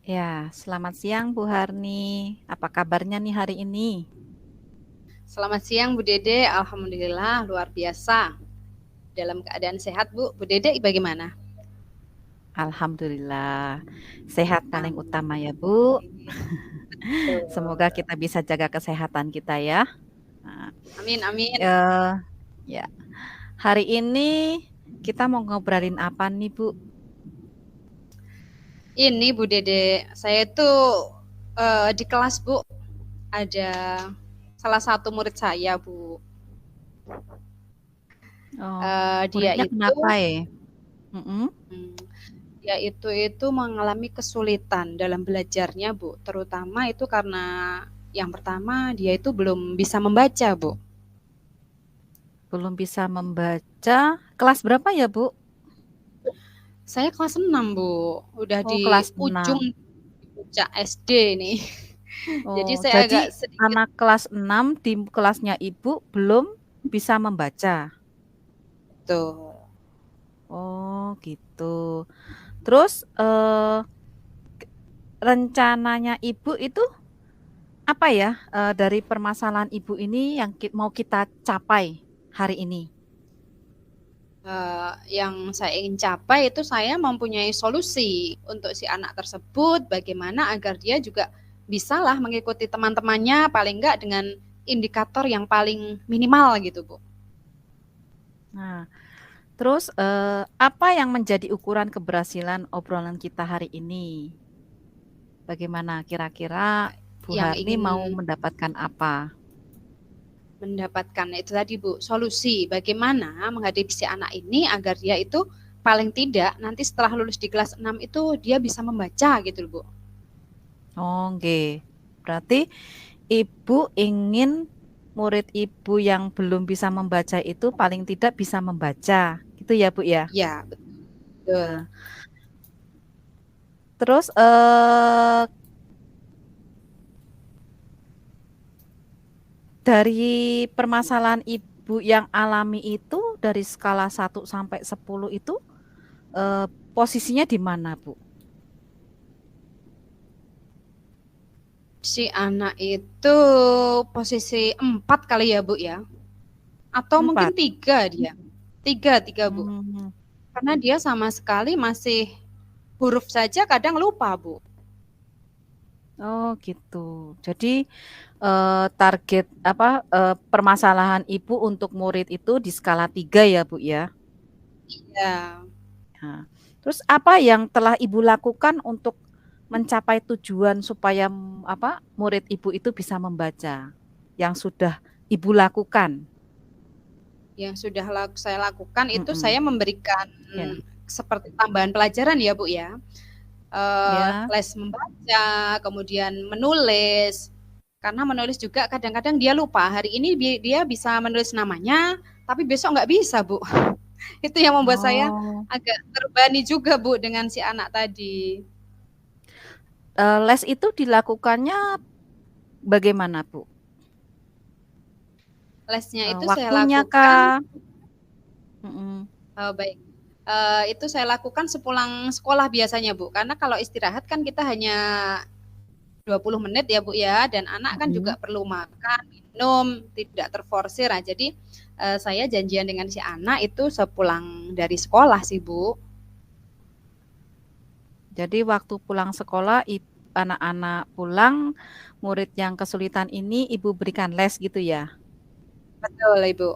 Ya, selamat siang Bu Harni. Apa kabarnya nih hari ini? Selamat siang Bu Dede, Alhamdulillah luar biasa. Dalam keadaan sehat Bu. Bu Dede bagaimana? Alhamdulillah. Sehat paling utama ya Amin. Bu. Semoga Betul. kita bisa jaga kesehatan kita ya. Nah, Amin, amin. eh, ya, hari ini kita mau ngobrolin apa nih Bu? Ini Bu Dede, saya itu di kelas Bu, ada salah satu murid saya Bu. Oh, Dia muridnya itu kenapa ya? Mm-mm. hmm, dia itu mengalami kesulitan dalam belajarnya Bu, terutama itu karena yang pertama dia itu belum bisa membaca Bu. Belum bisa membaca. Kelas berapa ya Bu? Saya kelas 6 Bu, udah Oh, di kelas ujung 6. puncak SD nih. Jadi Oh, saya agak jadi sedikit anak kelas 6 di kelasnya Ibu belum bisa membaca. tuh. Oh, gitu. Terus rencananya Ibu itu apa ya dari permasalahan Ibu ini yang mau kita capai hari ini? Yang saya ingin capai itu saya mempunyai solusi untuk si anak tersebut, bagaimana agar dia juga bisalah mengikuti teman-temannya paling enggak dengan indikator yang paling minimal gitu Bu. Nah, terus apa yang menjadi ukuran keberhasilan obrolan kita hari ini? Bagaimana kira-kira Bu Yang Harni ingin mau mendapatkan apa? mendapatkan itu tadi Bu, solusi bagaimana menghadapi si anak ini agar dia itu paling tidak nanti setelah lulus di kelas 6 itu dia bisa membaca gitu Bu. Oh, oke. Berarti Ibu ingin murid Ibu yang belum bisa membaca itu paling tidak bisa membaca. Gitu ya, Bu ya? Ya, betul. Nah, terus dari permasalahan Ibu yang alami itu dari skala 1 sampai 10 itu posisinya di mana, Bu? Si anak itu posisi 4 kali ya Bu ya, atau mungkin 4. 3 dia, tiga Bu, Hmm. karena dia sama sekali masih huruf saja kadang lupa Bu. Oh, gitu. Jadi target apa permasalahan Ibu untuk murid itu di skala 3 ya, Bu ya? Iya. Nah, terus apa yang telah Ibu lakukan untuk mencapai tujuan supaya apa murid Ibu itu bisa membaca? Yang sudah Ibu lakukan? Yang sudah saya lakukan itu Mm-mm. saya memberikan Ya, seperti tambahan pelajaran ya Bu ya, ya. les membaca, kemudian menulis, karena menulis juga kadang-kadang dia lupa, hari ini dia bisa menulis namanya, tapi besok nggak bisa Bu. Itu yang membuat saya Oh, agak terbani juga Bu dengan si anak tadi. les itu dilakukannya bagaimana, Bu? Lesnya itu saya Waktunya lakukan, kah? Mm-mm. baik, itu saya lakukan sepulang sekolah biasanya Bu, karena kalau istirahat kan kita hanya 20 menit ya Bu ya, dan anak kan juga Mm-mm. perlu makan, minum, tidak terforsir. Nah, jadi saya janjian dengan si anak itu sepulang dari sekolah sih Bu. Jadi waktu pulang sekolah, anak-anak pulang, murid yang kesulitan ini Ibu berikan les gitu ya? Betul Ibu.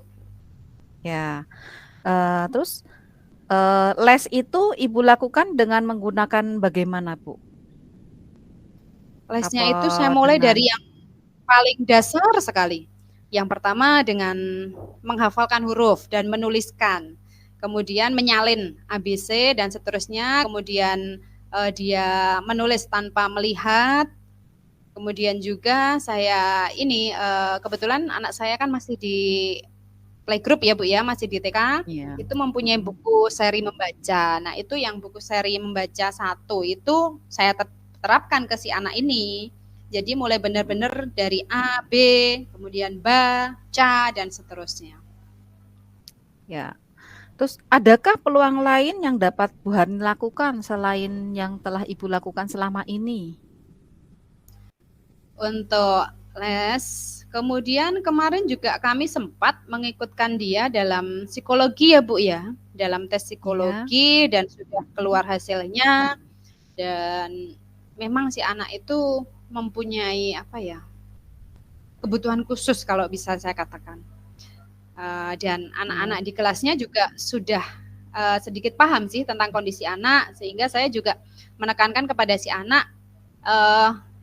Ya. Terus les itu Ibu lakukan dengan menggunakan bagaimana, Bu? Lesnya Apa itu saya mulai dengan dari yang paling dasar sekali. Yang pertama dengan menghafalkan huruf dan menuliskan. Kemudian menyalin ABC dan seterusnya. Kemudian dia menulis tanpa melihat. Kemudian juga saya ini kebetulan anak saya kan masih di playgroup ya Bu ya, masih di TK. ya? Itu mempunyai Mm-mm. buku seri membaca. Nah, itu yang buku seri membaca satu itu saya terapkan ke si anak ini. Jadi mulai Mm-mm. benar-benar dari A, B, kemudian ba, ca dan seterusnya. Ya. Terus adakah peluang lain yang dapat Bu Hani lakukan selain yang telah Ibu lakukan selama ini? Untuk les, kemudian kemarin juga kami sempat mengikutkan dia dalam psikologi ya Bu ya, dalam tes Iya. psikologi dan sudah keluar hasilnya dan memang si anak itu mempunyai apa ya, kebutuhan khusus kalau bisa saya katakan. Dan Oh, anak-anak di kelasnya juga sudah sedikit paham sih tentang kondisi anak, sehingga saya juga menekankan kepada si anak,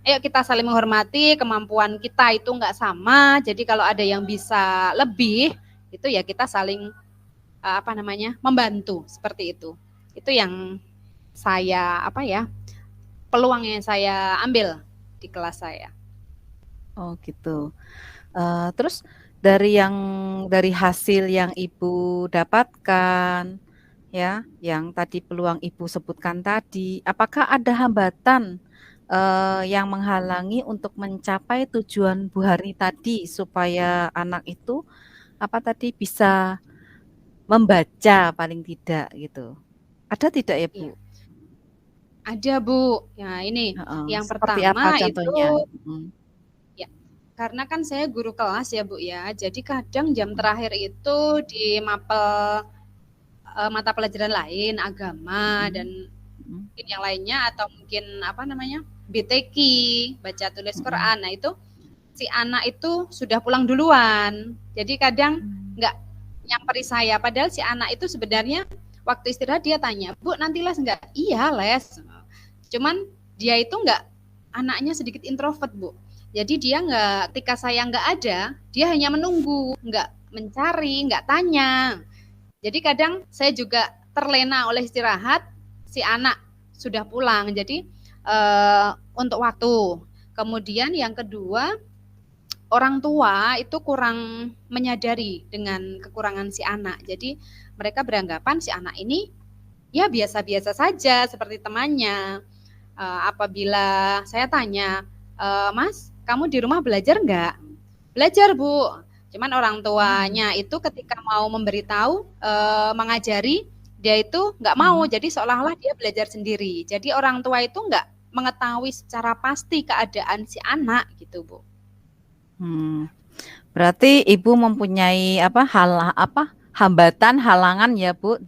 ayo kita saling menghormati, kemampuan kita itu nggak sama, jadi kalau ada yang bisa lebih, itu ya kita saling apa namanya membantu seperti itu. Itu yang saya apa ya peluang yang saya ambil di kelas saya. oh gitu. Terus dari hasil yang Ibu dapatkan, ya, yang tadi peluang Ibu sebutkan tadi, apakah ada hambatan yang menghalangi untuk mencapai tujuan Bu Hari tadi supaya anak itu apa tadi bisa membaca paling tidak gitu? Ada tidak ya Iya, Bu? ada Bu. Ya ini Heeh, yang seperti apa pertama itu contohnya? Mhm, ya karena kan saya guru kelas ya Bu ya. Jadi kadang jam mhm, terakhir itu di mapel mata pelajaran lain, agama dan mhm, mhm, mungkin yang lainnya atau mungkin apa namanya? BTQ, baca tulis mhm. Quran. Nah, itu si anak itu sudah pulang duluan. Jadi kadang Mmm, nggak nyamperi saya padahal si anak itu sebenarnya waktu istirahat dia tanya, "Bu, nanti les nggak?" "Iya, les." Cuman dia itu nggak anaknya sedikit introvert, Bu. Jadi dia nggak ketika saya nggak ada, dia hanya menunggu, nggak mencari, nggak tanya. Jadi kadang saya juga terlena oleh istirahat, si anak sudah pulang. Jadi untuk waktu. Kemudian yang kedua, orang tua itu kurang menyadari dengan kekurangan si anak. Jadi mereka beranggapan si anak ini ya biasa-biasa saja seperti temannya. Apabila saya tanya, Mas, kamu di rumah belajar nggak? Belajar Bu. Cuman orang mmm, tuanya itu ketika mau memberitahu, mengajari, dia itu nggak mau. mhm, Jadi seolah-olah dia belajar sendiri. Jadi orang tua itu nggak mengetahui secara pasti keadaan si anak gitu Bu. mmm. Berarti Ibu mempunyai hambatan, halangan ya Bu,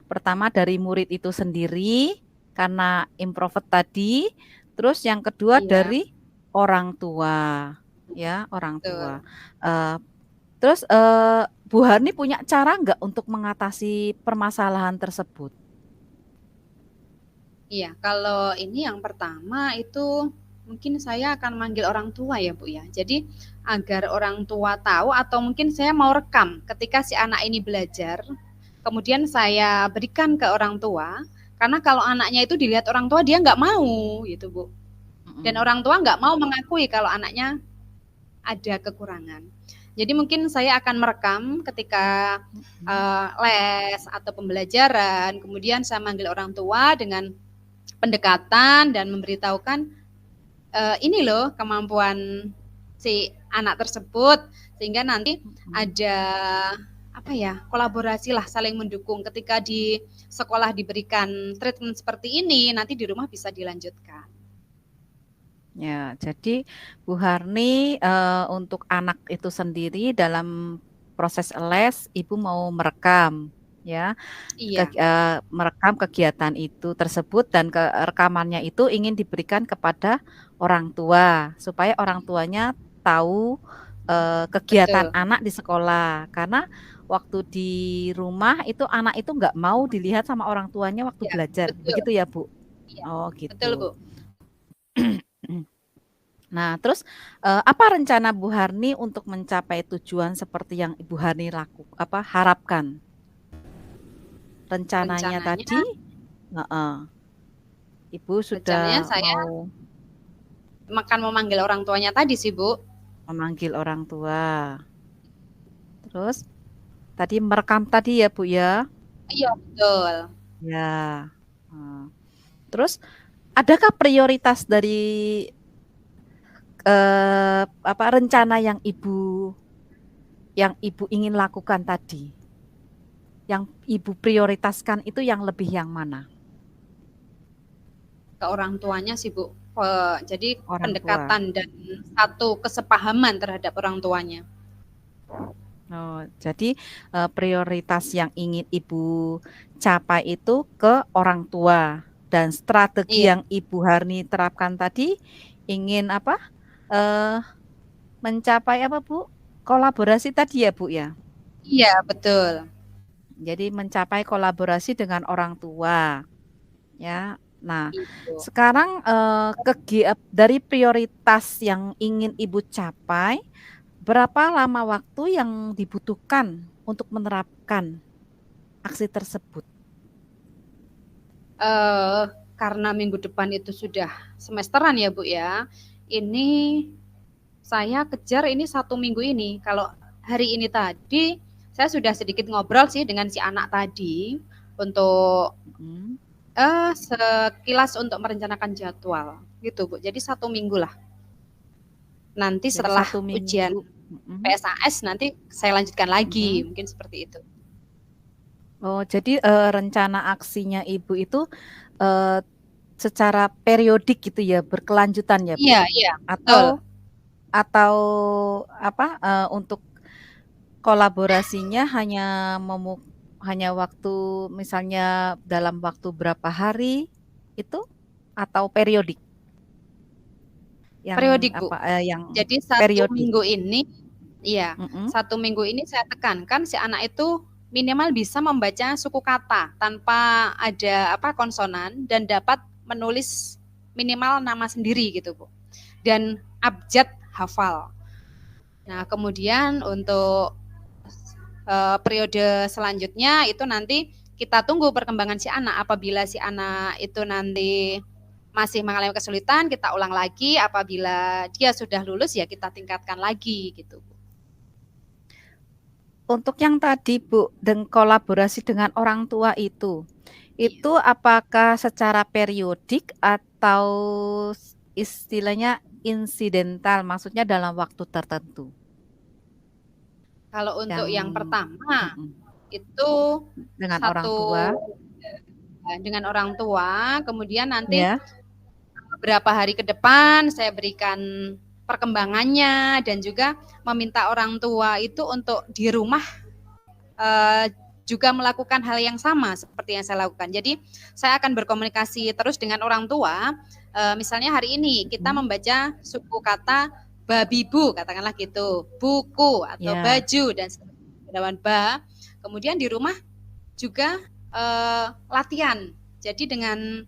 pertama dari murid itu sendiri karena introvert tadi, terus yang kedua Iya, dari orang tua, ya, orang tua. betul. Eee, terus, Bu Hani punya cara nggak untuk mengatasi permasalahan tersebut? Iya, kalau ini yang pertama itu mungkin saya akan manggil orang tua ya, Bu ya. Jadi agar orang tua tahu atau mungkin saya mau rekam ketika si anak ini belajar, kemudian saya berikan ke orang tua, karena kalau anaknya itu dilihat orang tua dia nggak mau gitu, Bu. Dan Mhm, orang tua nggak mau mengakui kalau anaknya ada kekurangan. Jadi mungkin saya akan merekam ketika mhm, les atau pembelajaran, kemudian saya manggil orang tua dengan pendekatan dan memberitahukan ini loh kemampuan si anak tersebut sehingga nanti mhm. ada apa ya kolaborasi lah saling mendukung ketika di sekolah diberikan treatment seperti ini nanti di rumah bisa dilanjutkan. Ya, jadi Bu Harni untuk anak itu sendiri dalam proses les, Ibu mau merekam, ya, Iya, merekam kegiatan itu tersebut dan rekamannya itu ingin diberikan kepada orang tua, supaya orang tuanya tahu kegiatan betul. anak di sekolah. Karena waktu di rumah itu anak itu nggak mau dilihat sama orang tuanya waktu Iya, belajar, betul. begitu ya Bu? Iya, Oh betul Bu. gitu. Nah, terus, apa rencana Bu Harni untuk mencapai tujuan seperti yang Ibu Harni harapkan? Rencananya Rencananya, tadi heeh, Ibu rencananya sudah saya mau makan memanggil orang tuanya tadi sih Bu. memanggil orang tua. Terus tadi merekam tadi ya, Bu, ya? Iya betul. Ya, heeh. Terus adakah prioritas dari, rencana yang Ibu ingin lakukan tadi? Yang Ibu prioritaskan itu yang lebih yang mana? Ke orang tuanya sih Bu. Jadi Orang tua. pendekatan dan satu kesepahaman terhadap orang tuanya. Oh, jadi prioritas yang ingin Ibu capai itu ke orang tua dan strategi Iya, yang Ibu Harni terapkan tadi ingin apa? Eh, mencapai apa, Bu? Kolaborasi tadi ya, Bu ya. iya betul. Jadi mencapai kolaborasi dengan orang tua, ya. Nah, Itu. sekarang dari prioritas yang ingin Ibu capai, berapa lama waktu yang dibutuhkan untuk menerapkan aksi tersebut? Eh, karena minggu depan itu sudah semesteran ya Bu ya. Ini saya kejar ini 1 minggu ini. Kalau hari ini tadi saya sudah sedikit ngobrol sih dengan si anak tadi untuk Hmm. sekilas untuk merencanakan jadwal gitu Bu. Jadi 1 minggu lah. Nanti Jadi setelah 1 minggu. ujian Mm, PSAS nanti saya lanjutkan lagi, mm. mungkin seperti itu. Oh, jadi rencana aksinya Ibu itu eh, secara periodik gitu ya, berkelanjutan ya, Bu? Iya, iya, betul. Atau apa untuk kolaborasinya hanya waktu misalnya dalam waktu berapa hari itu atau periodik yang Periodik Bu. apa yang Jadi satu periodik. minggu ini, iya, Mm-mm. 1 minggu ini saya tekankan si anak itu minimal bisa membaca suku kata tanpa ada apa konsonan dan dapat menulis minimal nama sendiri gitu Bu. Dan abjad hafal. Nah, kemudian untuk periode selanjutnya itu nanti kita tunggu perkembangan si anak. Apabila si anak itu nanti masih mengalami kesulitan, kita ulang lagi. Apabila dia sudah lulus, ya kita tingkatkan lagi gitu. Untuk yang tadi Bu, kolaborasi dengan orang tua Iya. itu apakah secara periodik atau istilahnya insidental, maksudnya dalam waktu tertentu? Kalau untuk Yang yang pertama mm-mm, itu dengan orang satu tua, dengan orang tua, kemudian nanti ya, beberapa hari ke depan saya berikan perkembangannya dan juga meminta orang tua itu untuk di rumah juga melakukan hal yang sama seperti yang saya lakukan. Jadi saya akan berkomunikasi terus dengan orang tua. Misalnya hari ini kita mm, membaca suku kata babibu, katakanlah gitu, buku atau ya, baju dan sedawan ba. Kemudian di rumah juga latihan. Jadi dengan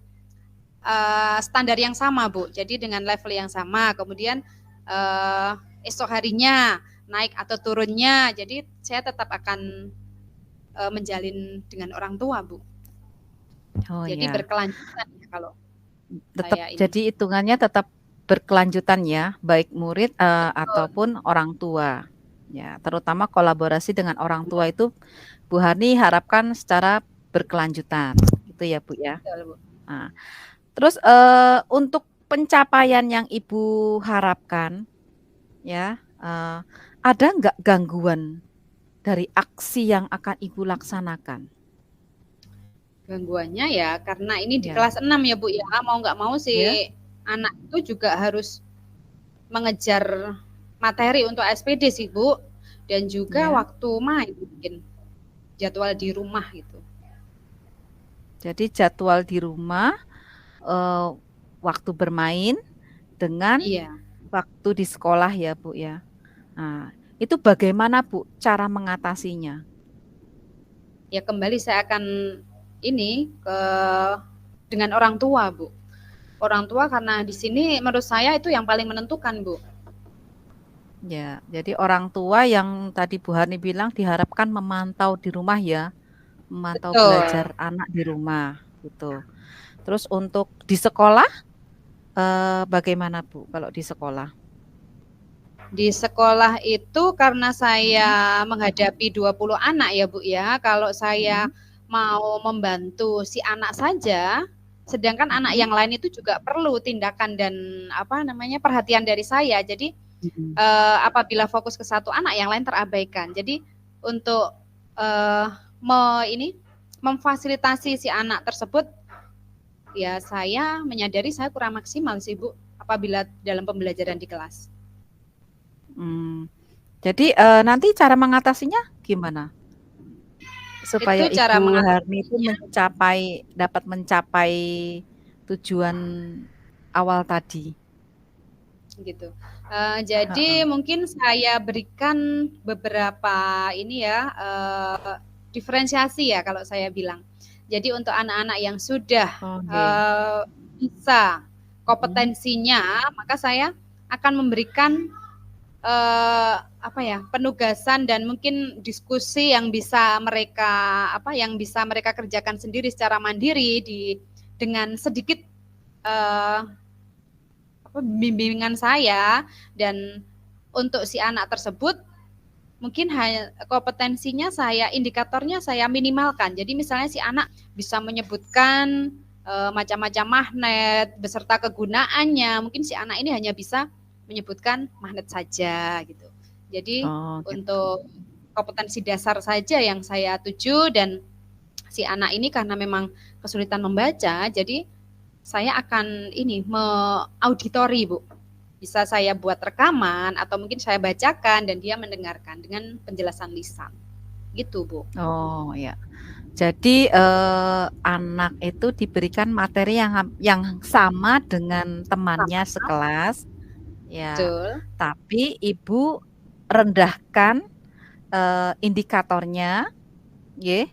standar yang sama Bu. Jadi dengan level yang sama. Kemudian esok harinya naik atau turunnya. Jadi saya tetap akan menjalin dengan orang tua Bu. oh Jadi ya, berkelanjutan ya kalau tetap saya ini. jadi hitungannya tetap berkelanjutan ya, baik murid Betul. ataupun orang tua. Ya, terutama kolaborasi dengan orang tua itu Bu Hani harapkan secara berkelanjutan, gitu ya Bu ya. Betul, Bu. Nah, terus untuk pencapaian yang Ibu harapkan, ya, ada nggak gangguan dari aksi yang akan Ibu laksanakan? Gangguannya ya karena ini di Ya, kelas 6 ya Bu ya. Mau nggak mau si ya, anak itu juga harus mengejar materi untuk SPD sih Bu. Dan juga ya. waktu main mungkin jadwal di rumah gitu. Jadi jadwal di rumah, eh, waktu bermain dengan Iya. waktu di sekolah ya Bu ya. Nah, itu bagaimana Bu cara mengatasinya? Ya kembali saya akan ini ke dengan orang tua Bu. Orang tua karena di sini menurut saya itu yang paling menentukan Bu. Ya, jadi orang tua yang tadi Bu Hani bilang diharapkan memantau di rumah ya, memantau Betul. belajar anak di rumah gitu. Terus untuk di sekolah, bagaimana Bu kalau di sekolah? Di sekolah itu karena Mm-mm, saya menghadapi 20 anak ya Bu ya. Kalau saya mm-mm, mau membantu si anak saja, sedangkan anak mm-mm, yang lain itu juga perlu tindakan dan apa namanya perhatian dari saya. Jadi apabila fokus ke satu anak, yang lain terabaikan. Jadi untuk memfasilitasi si anak tersebut, ya saya menyadari saya kurang maksimal sih Bu, apabila dalam pembelajaran di kelas. Jadi nanti cara mengatasinya gimana? Supaya Itu cara Ibu Harni itu mengatasinya dapat mencapai tujuan awal tadi. gitu. Jadi Heeh. mungkin saya berikan beberapa ini ya, diferensiasi ya kalau saya bilang. Jadi untuk anak-anak yang sudah Oke. bisa Mhm. kompetensinya, maka saya akan memberikan penugasan dan mungkin diskusi yang bisa mereka kerjakan sendiri secara mandiri dengan sedikit uh, bimbingan saya. Dan untuk si anak tersebut mungkin hanya kompetensinya indikatornya saya minimalkan. Jadi misalnya si anak bisa menyebutkan macam-macam magnet beserta kegunaannya, mungkin si anak ini hanya bisa menyebutkan magnet saja gitu. Jadi Oh, gitu. untuk kompetensi dasar saja yang saya tuju, dan si anak ini karena memang kesulitan membaca, jadi saya akan auditori Bu. Bisa saya buat rekaman atau mungkin saya bacakan dan dia mendengarkan dengan penjelasan lisan. Gitu Bu. Oh, ya. Jadi anak itu diberikan materi yang sama dengan temannya Sama, sekelas, ya. betul. Tapi Ibu rendahkan indikatornya, nggih,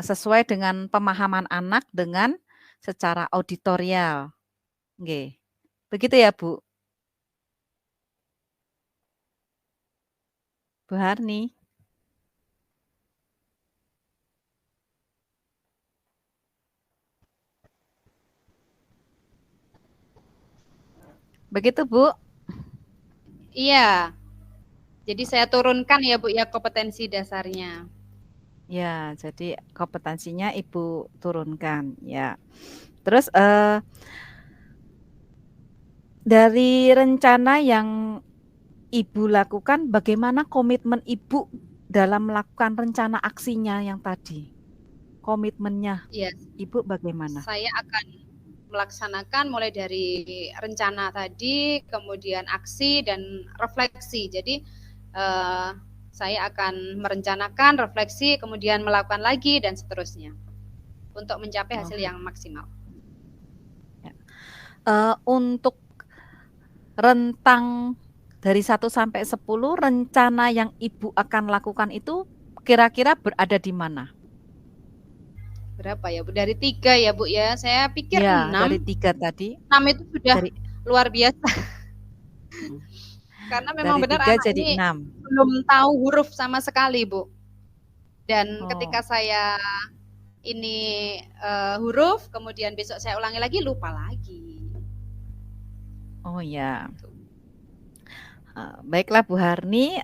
sesuai dengan pemahaman anak dengan secara auditorial, nggih. Begitu ya, Bu? Bu Harni? Begitu, Bu? Iya. Jadi saya turunkan ya Bu ya kompetensi dasarnya. Ya, jadi kompetensinya Ibu turunkan, ya. Terus dari rencana yang Ibu lakukan, bagaimana komitmen Ibu dalam melakukan rencana aksinya yang tadi? Komitmennya Iya, Ibu bagaimana? saya akan melaksanakan mulai dari rencana tadi, kemudian aksi dan refleksi. Jadi saya akan merencanakan, refleksi, kemudian melakukan lagi dan seterusnya untuk mencapai hasil Oke. yang maksimal. Ya. Untuk rentang dari 1 sampai 10, rencana yang Ibu akan lakukan itu kira-kira berada di mana? Berapa ya Bu? Dari 3 ya Bu ya. Saya pikir Ya, dari 6. 3 tadi. 6 itu sudah Dari luar biasa. Karena memang dari benar 3 anak jadi ini 6. belum tahu huruf sama sekali Bu. Dan ketika Oh. saya huruf, kemudian besok saya ulangi lagi, lupa lagi. Oh ya. Baiklah Bu Harni,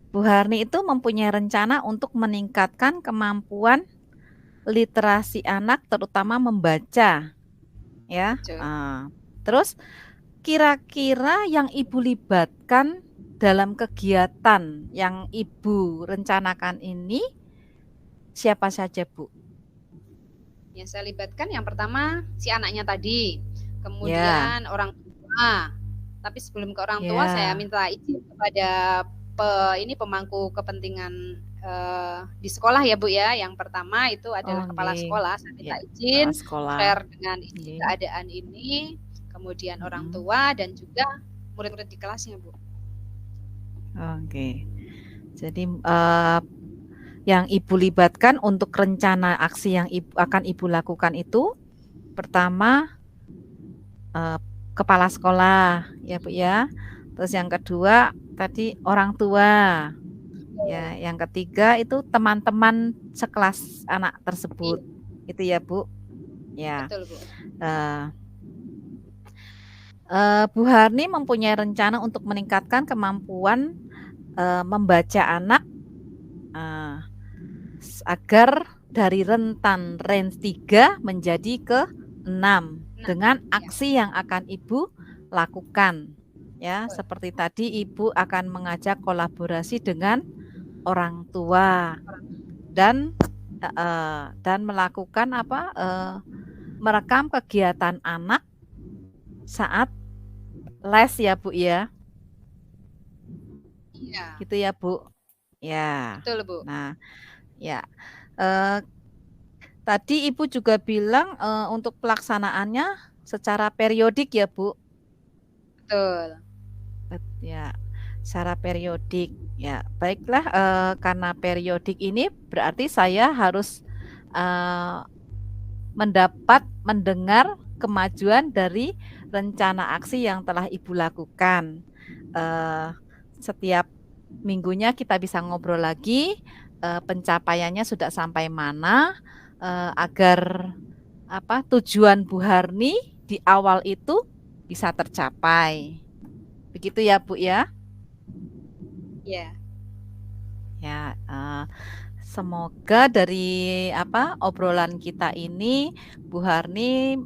Bu Harni itu mempunyai rencana untuk meningkatkan kemampuan literasi anak, terutama membaca, ya. Betul. Terus kira-kira yang Ibu libatkan dalam kegiatan yang Ibu rencanakan ini siapa saja, Bu? Yang saya libatkan yang pertama si anaknya tadi, Ya, kemudian orang tua. Tapi sebelum ke orang tua saya ya. minta izin kepada pemangku kepentingan di sekolah ya Bu ya. Yang pertama itu Oh, adalah kepala nggih. sekolah. Saya Ya, minta kepala izin sekolah. share dengan Nggih. keadaan ini, kemudian orang Mhm. tua dan juga murid-murid di kelasnya Bu. Oke. Jadi yang Ibu libatkan untuk rencana aksi yang akan Ibu lakukan itu pertama kepala sekolah ya Bu ya. Terus yang kedua tadi orang tua. Ya, yang ketiga itu teman-teman sekelas anak tersebut. Iya, Itu ya Bu. Ya. betul Bu. Bu Harni mempunyai rencana untuk meningkatkan kemampuan membaca anak agar dari rentan range 3 menjadi ke 6 dengan Ya. aksi yang akan Ibu lakukan. Ya, seperti tadi Ibu akan mengajak kolaborasi dengan orang tua dan melakukan merekam kegiatan anak saat les ya Bu ya. Iya, Gitu ya Bu. Ya. betul Bu. Nah, ya. Tadi Ibu juga bilang untuk pelaksanaannya secara periodik ya Bu. Betul. Ya, secara periodik. Ya, baiklah karena periodik ini berarti saya harus mendengar kemajuan dari rencana aksi yang telah Ibu lakukan. Setiap minggunya kita bisa ngobrol lagi pencapaiannya sudah sampai mana agar tujuan Bu Harni di awal itu bisa tercapai. Begitu ya Bu ya? Ya. Ya, semoga dari obrolan kita ini Bu Harni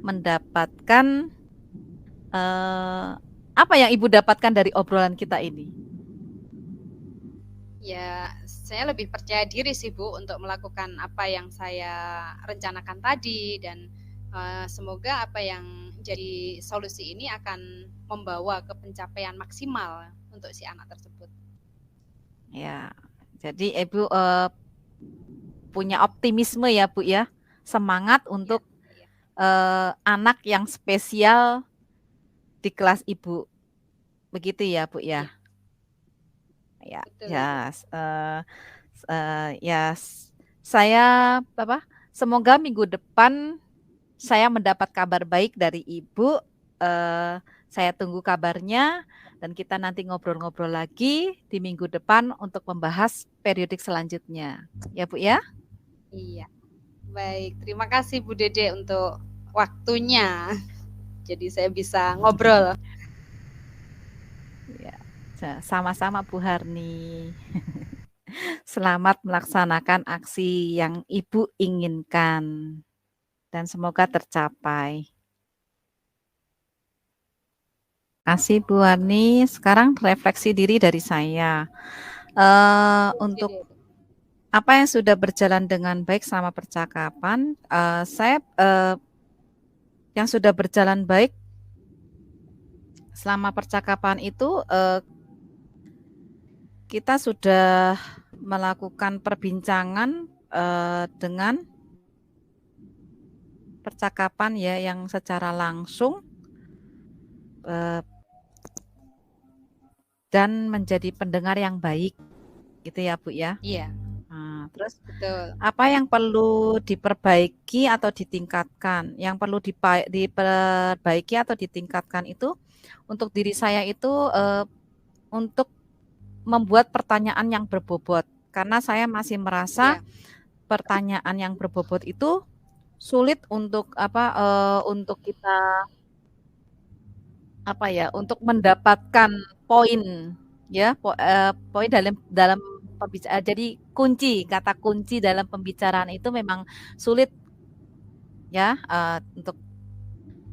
mendapatkan apa yang Ibu dapatkan dari obrolan kita ini? Ya, saya lebih percaya diri sih Bu untuk melakukan apa yang saya rencanakan tadi dan semoga apa yang jadi solusi ini akan membawa ke pencapaian maksimal untuk si anak tersebut. Ya, jadi Ibu punya optimisme ya Bu ya, semangat untuk anak yang spesial di kelas Ibu, begitu ya Bu ya? Ya, Betul, ya, ya, saya semoga minggu depan saya mendapat kabar baik dari Ibu. Saya tunggu kabarnya dan kita nanti ngobrol-ngobrol lagi di minggu depan untuk membahas periodik selanjutnya. Ya Bu ya? Iya. Baik, terima kasih Bu Dede untuk waktunya. Jadi saya bisa ngobrol. Ya, sama-sama Bu Harni. Selamat melaksanakan aksi yang Ibu inginkan dan semoga tercapai. Kasih Bu Harni. Sekarang refleksi diri dari saya. Untuk apa yang sudah berjalan dengan baik selama percakapan, saya yang sudah berjalan baik selama percakapan itu kita sudah melakukan perbincangan dengan percakapan ya yang secara langsung dan menjadi pendengar yang baik, gitu ya Bu ya. Iya. Nah, terus Betul. apa yang perlu diperbaiki atau ditingkatkan? Yang perlu diperbaiki atau ditingkatkan itu untuk diri saya itu untuk membuat pertanyaan yang berbobot, karena saya masih merasa pertanyaan yang berbobot itu sulit untuk untuk kita untuk mendapatkan poin ya poin dalam pembicaraan. Jadi kata kunci dalam pembicaraan itu memang sulit ya untuk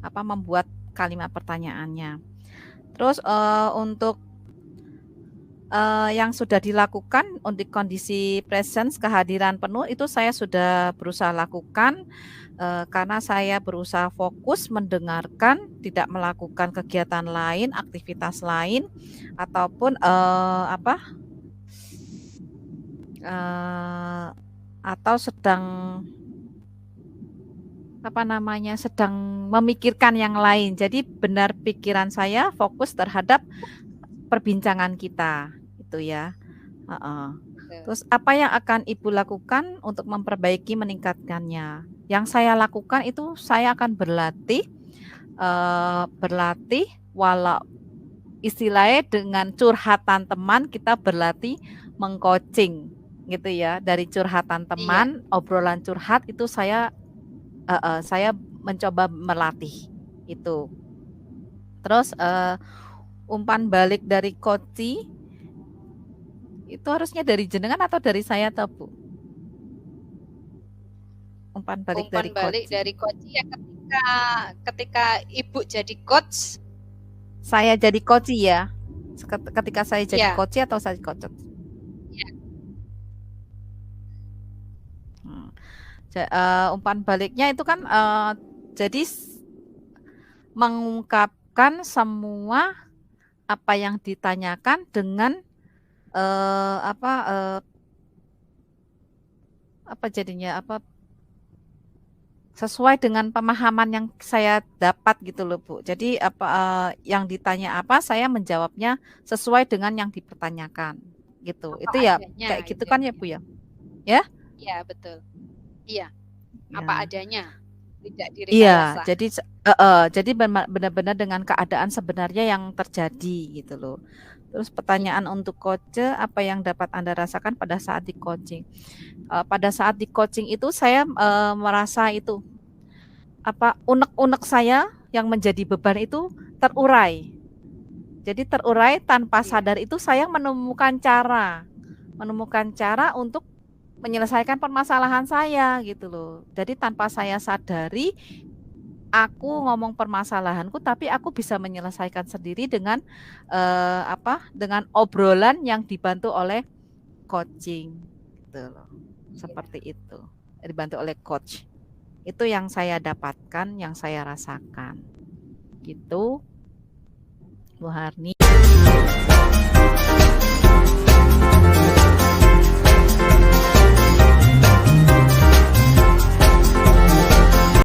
membuat kalimat pertanyaannya. Terus untuk yang sudah dilakukan untuk kondisi presence kehadiran penuh itu saya sudah berusaha lakukan karena saya berusaha fokus mendengarkan, tidak melakukan kegiatan lain, aktivitas lain ataupun atau sedang sedang memikirkan yang lain. Jadi benar pikiran saya fokus terhadap perbincangan kita, itu ya. Terus apa yang akan Ibu lakukan untuk memperbaiki meningkatkannya? Yang saya lakukan itu saya akan berlatih walau istilahnya dengan curhatan teman kita berlatih mengcoaching gitu ya. Dari curhatan teman, obrolan curhat itu saya mencoba melatih itu. Terus umpan balik dari coach itu harusnya dari jenengan atau dari saya atau Bu? Umpan balik dari coach ya ketika Ibu jadi coach. Saya jadi coach ya. Ketika saya jadi coach atau saya coach? Ya, Umpan baliknya itu kan jadi mengungkapkan semua apa yang ditanyakan dengan apa jadinya sesuai dengan pemahaman yang saya dapat gitu loh Bu. Jadi yang ditanya apa saya menjawabnya sesuai dengan yang dipertanyakan gitu. Apa Itu ya adanya kayak gitu itu kan ya, ya Bu, Bu ya? ya? Ya? Iya, betul. Iya, apa Ya. adanya, tidak Iya, direkayasa. jadi benar-benar dengan keadaan sebenarnya yang terjadi gitu loh. Terus Iya. pertanyaan untuk coach, apa yang dapat Anda rasakan pada saat di coaching? Pada saat di coaching itu saya merasa itu unek-unek saya yang menjadi beban itu terurai. Jadi terurai tanpa Iya. sadar itu saya menemukan cara untuk menyelesaikan permasalahan saya gitu loh. Jadi tanpa saya sadari aku ngomong permasalahanku, tapi aku bisa menyelesaikan sendiri dengan dengan obrolan yang dibantu oleh coaching, gitu loh. Iya. Seperti itu, dibantu oleh coach. Itu yang saya dapatkan, yang saya rasakan, gitu, Bu Harni.